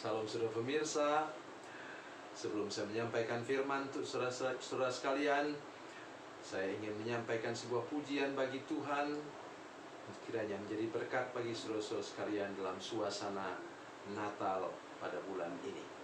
Salam saudara pemirsa. Sebelum saya menyampaikan firman untuk saudara sekalian, saya ingin menyampaikan sebuah pujian bagi Tuhan, kiranya menjadi berkat bagi saudara-saudara sekalian dalam suasana Natal pada bulan ini.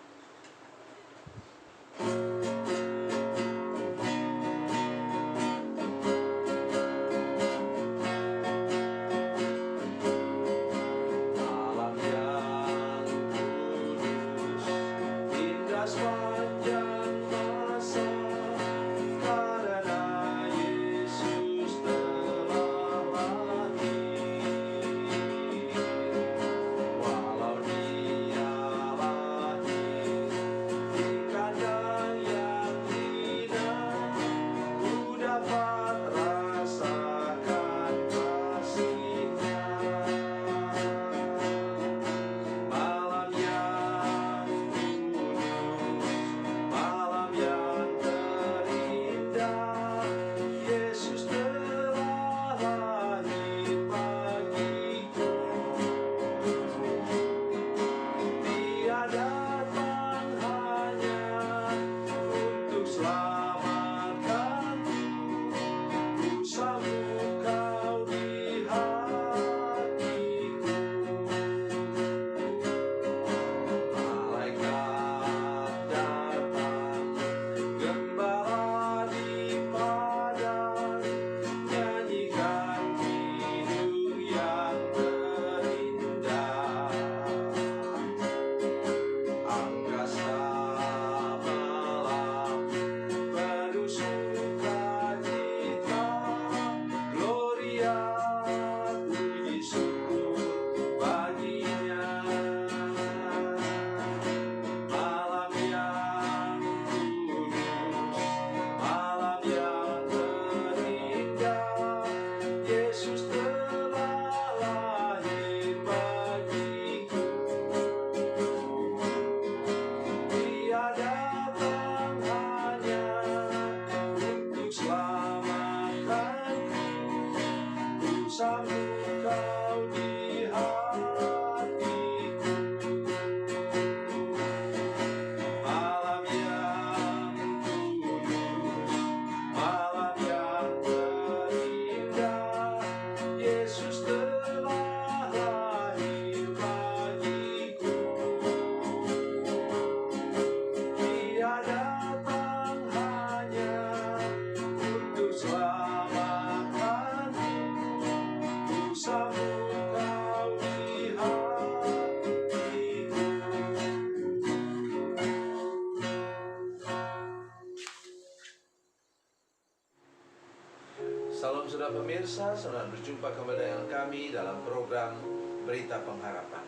Salam saudara pemirsa, selamat berjumpa kembali dengan kami dalam program Berita Pengharapan.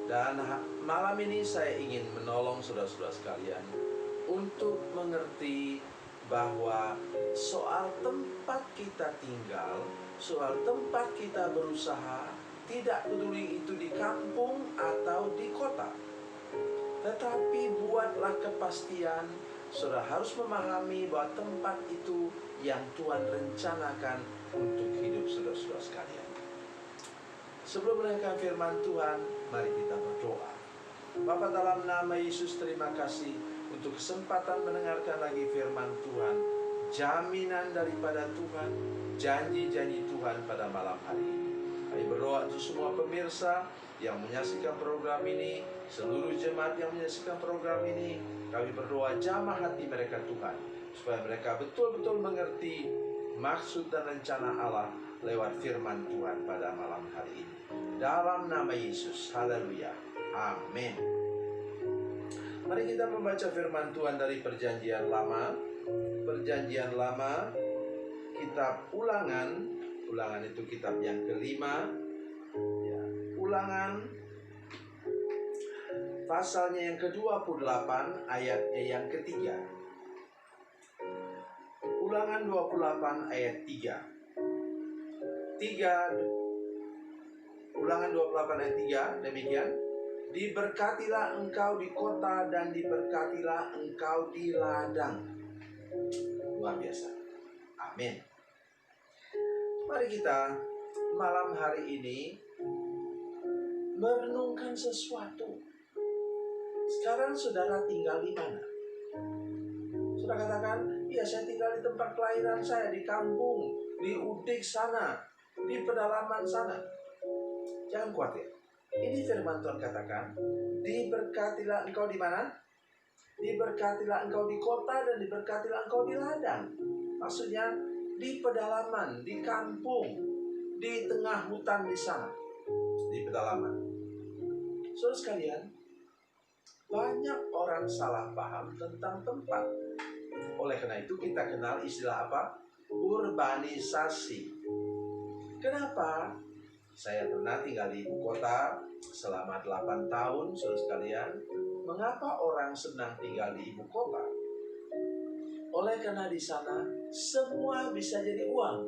Dan malam ini saya ingin menolong saudara-saudara sekalian untuk mengerti bahwa soal tempat kita tinggal, soal tempat kita berusaha, tidak peduli itu di kampung atau di kota. Tetapi buatlah kepastian, saudara harus memahami bahwa tempat itu yang Tuhan rencanakan untuk hidup saudara-saudara sekalian. Sebelum mendengarkan firman Tuhan, mari kita berdoa. Bapa, dalam nama Yesus, terima kasih untuk kesempatan mendengarkan lagi firman Tuhan, jaminan daripada Tuhan, janji-janji Tuhan pada malam hari ini. Kami berdoa untuk semua pemirsa yang menyaksikan program ini, seluruh jemaat yang menyaksikan program ini. Kami berdoa jamah hati mereka Tuhan, supaya mereka betul-betul mengerti maksud dan rencana Allah lewat firman Tuhan pada malam hari ini. Dalam nama Yesus, haleluya, amin. Mari kita membaca firman Tuhan dari Perjanjian Lama. Perjanjian Lama, kitab Ulangan. Ulangan itu kitab yang kelima. Ya, Ulangan pasalnya yang ke-28, ayatnya yang ketiga. Ulangan 28 ayat 3. Ulangan 28 ayat 3, demikian. Diberkatilah engkau di kota dan diberkatilah engkau di ladang. Luar biasa. Amin. Mari kita malam hari ini merenungkan sesuatu. Sekarang saudara tinggal di mana? Saudara katakan, iya saya tinggal di tempat kelahiran saya, di kampung, di Udik sana, di pedalaman sana. Jangan khawatir. Ini firman Tuhan katakan, diberkatilah engkau di mana? Diberkatilah engkau di kota dan diberkatilah engkau di ladang. Maksudnya di pedalaman, di kampung, di tengah hutan di sana, di pedalaman. Saudara sekalian, banyak orang salah paham tentang tempat. Oleh karena itu kita kenal istilah apa? Urbanisasi. Kenapa? Saya pernah tinggal di ibu kota selama 8 tahun, saudara sekalian. Mengapa orang senang tinggal di ibu kota? Oleh karena di sana semua bisa jadi uang.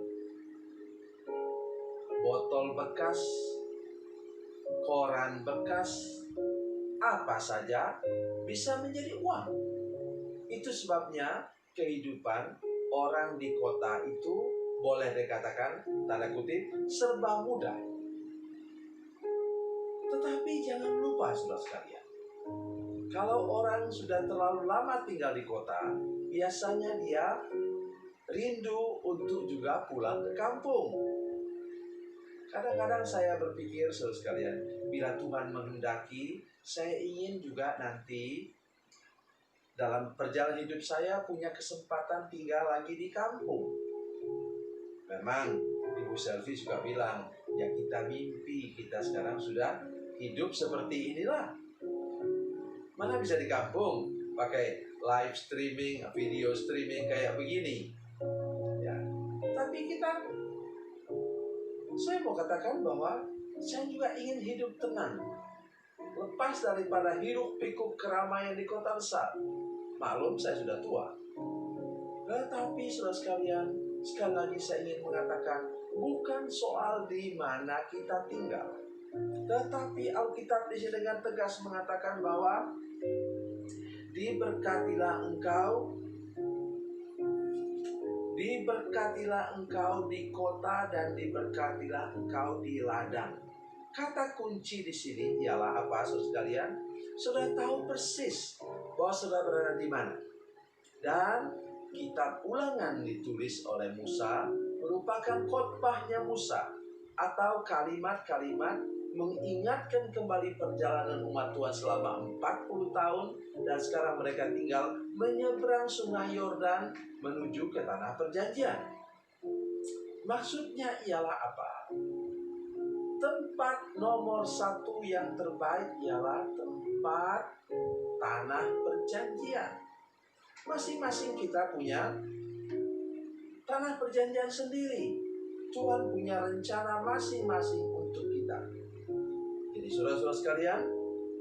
Botol bekas, koran bekas, apa saja bisa menjadi uang. Itu sebabnya kehidupan orang di kota itu boleh dikatakan, tanda kutip, serba mudah. Tetapi jangan lupa saudara sekalian, kalau orang sudah terlalu lama tinggal di kota, biasanya dia rindu untuk juga pulang ke kampung. Kadang-kadang saya berpikir saudara sekalian, bila Tuhan menghendaki, saya ingin juga nanti dalam perjalanan hidup saya punya kesempatan tinggal lagi di kampung. Memang Ibu Selvi juga bilang, ya kita mimpi, kita sekarang sudah hidup seperti inilah. Mana bisa di kampung pakai live streaming, video streaming kayak begini. Ya. Tapi saya mau katakan bahwa saya juga ingin hidup tenang, lepas daripada hiruk pikuk keramaian di kota besar. Maklum saya sudah tua. Tetapi saudara sekalian, sekali lagi saya ingin mengatakan, bukan soal di mana kita tinggal. Tetapi Alkitab di sini dengan tegas mengatakan bahwa diberkatilah engkau di kota dan diberkatilah engkau di ladang. Kata kunci di sini ialah apa, saudara sekalian? Saudara tahu persis bahwa saudara berada di mana. Dan kitab Ulangan ditulis oleh Musa merupakan khotbahnya Musa atau kalimat-kalimat mengingatkan kembali perjalanan umat Tuhan selama 40 tahun dan sekarang mereka tinggal menyeberang sungai Yordan menuju ke tanah perjanjian. Maksudnya ialah apa? Tempat nomor 1 yang terbaik ialah tempat tanah perjanjian. Masing-masing kita punya tanah perjanjian sendiri. Tuhan punya rencana masing-masing untuk kita. Jadi saudara-saudara sekalian,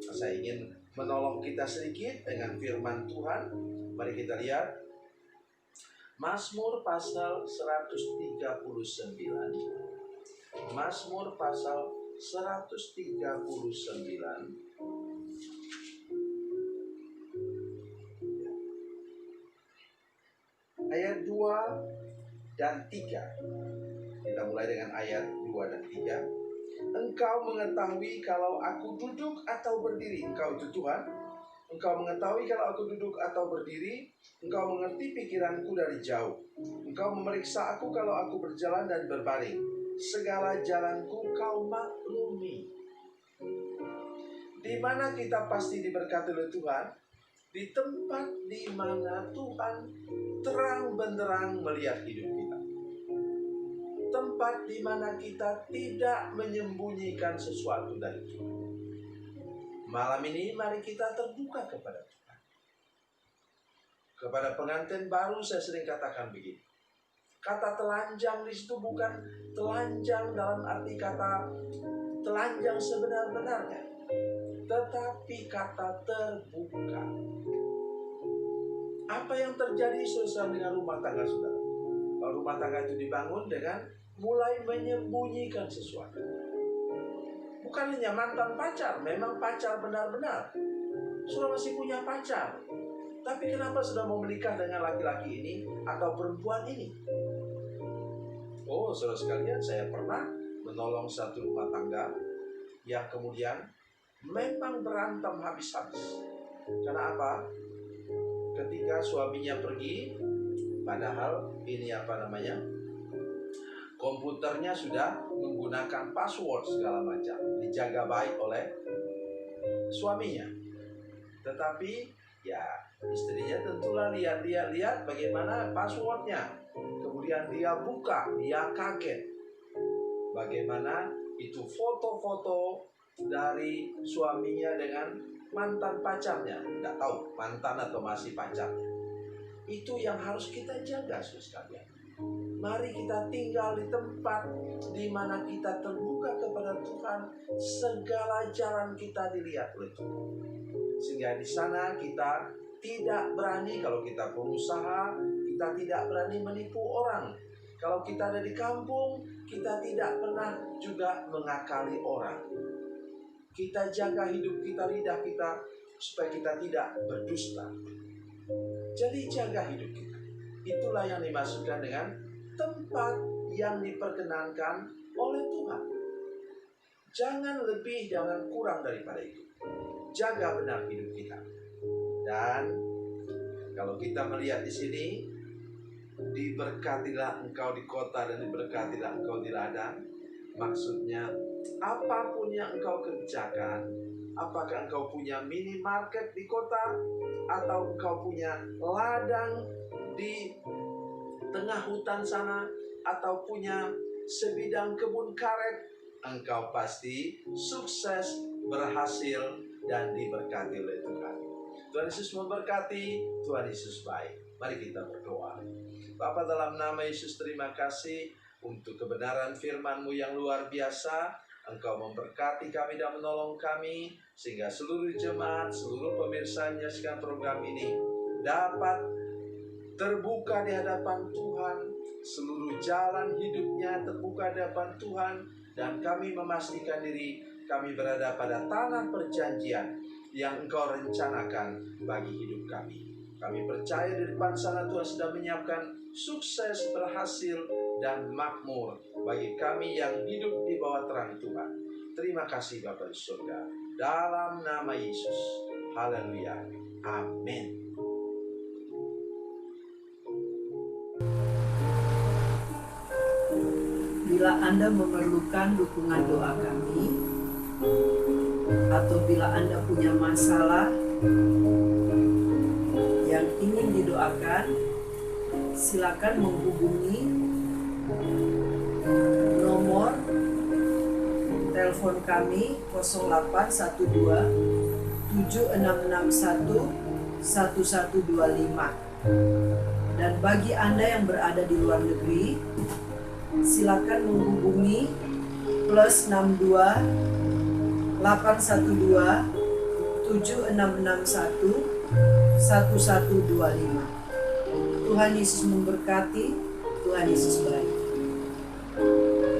saya ingin menolong kita sedikit dengan firman Tuhan. Mari kita lihat Mazmur pasal 139. Mazmur pasal 139 ayat 2 dan 3. Kita mulai dengan ayat 2 dan 3. Engkau mengetahui kalau aku duduk atau berdiri. Engkau itu Tuhan. Engkau mengetahui kalau aku duduk atau berdiri. Engkau mengerti pikiranku dari jauh. Engkau memeriksa aku kalau aku berjalan dan berbaring. Segala jalanku kau maklumi. Di mana kita pasti diberkati oleh Tuhan? Di tempat di mana Tuhan terang benderang melihat hidup kita. Tempat di mana kita tidak menyembunyikan sesuatu dari Tuhan. Malam ini mari kita terbuka kepada Tuhan. Kepada pengantin baru saya sering katakan begini. Kata telanjang di situ bukan telanjang dalam arti kata telanjang sebenar-benarnya, tetapi kata terbuka. Apa yang terjadi sesuai dengan rumah tangga saudara? Kalau rumah tangga itu dibangun dengan mulai menyembunyikan sesuatu. Bukan hanya mantan pacar, memang pacar benar-benar. Sudah masih punya pacar. Tapi kenapa sudah mau menikah dengan laki-laki ini atau perempuan ini? Oh, saudara sekalian, saya pernah menolong satu rumah tangga yang kemudian memang berantem habis-habis. Karena apa? Ketika suaminya pergi, padahal ini komputernya sudah menggunakan password segala macam, dijaga baik oleh suaminya. Tetapi ya istrinya tentulah lihat bagaimana passwordnya. Kemudian dia buka, dia kaget. Bagaimana itu foto-foto dari suaminya dengan mantan pacarnya. Tidak tahu mantan atau masih pacarnya. Itu yang harus kita jaga, saudara sekalian. Mari kita tinggal di tempat di mana kita terbuka kepada Tuhan. Segala jalan kita dilihat oleh Tuhan. Sehingga di sana kita tidak berani, kalau kita pengusaha, kita tidak berani menipu orang. Kalau kita ada di kampung, kita tidak pernah juga mengakali orang. Kita jaga hidup kita, lidah kita, supaya kita tidak berdusta. Jadi jaga hidup kita. Itulah yang dimaksudkan dengan tempat yang diperkenankan oleh Tuhan. Jangan lebih, jangan kurang daripada itu. Jaga benar hidup kita. Dan kalau kita melihat di sini, diberkatilah engkau di kota dan diberkatilah engkau di ladang. Maksudnya apapun yang engkau kerjakan, apakah engkau punya minimarket di kota, atau engkau punya ladang di tengah hutan sana, atau punya sebidang kebun karet, engkau pasti sukses, berhasil, dan diberkati oleh Tuhan. Tuhan Yesus memberkati, Tuhan Yesus baik. Mari kita berdoa. Bapa, dalam nama Yesus, terima kasih untuk kebenaran firman-Mu yang luar biasa. Engkau memberkati kami dan menolong kami, sehingga seluruh jemaat, seluruh pemirsa yang menyaksikan program ini dapat terbuka di hadapan Tuhan. Seluruh jalan hidupnya terbuka di hadapan Tuhan. Dan kami memastikan diri kami berada pada tanah perjanjian yang Engkau rencanakan bagi hidup kami. Kami percaya di depan sana Tuhan sudah menyiapkan sukses, berhasil, dan makmur bagi kami yang hidup di bawah terang Tuhan. Terima kasih Bapa di surga. Dalam nama Yesus. Haleluya. Amin. Bila Anda memerlukan dukungan doa kami, atau bila Anda punya masalah yang ingin didoakan, silakan menghubungi nomor telepon kami 0812 7661 1125. Dan bagi Anda yang berada di luar negeri, silakan menghubungi +62 812 7661 1125. Tuhan Yesus memberkati, Tuhan Yesus baik.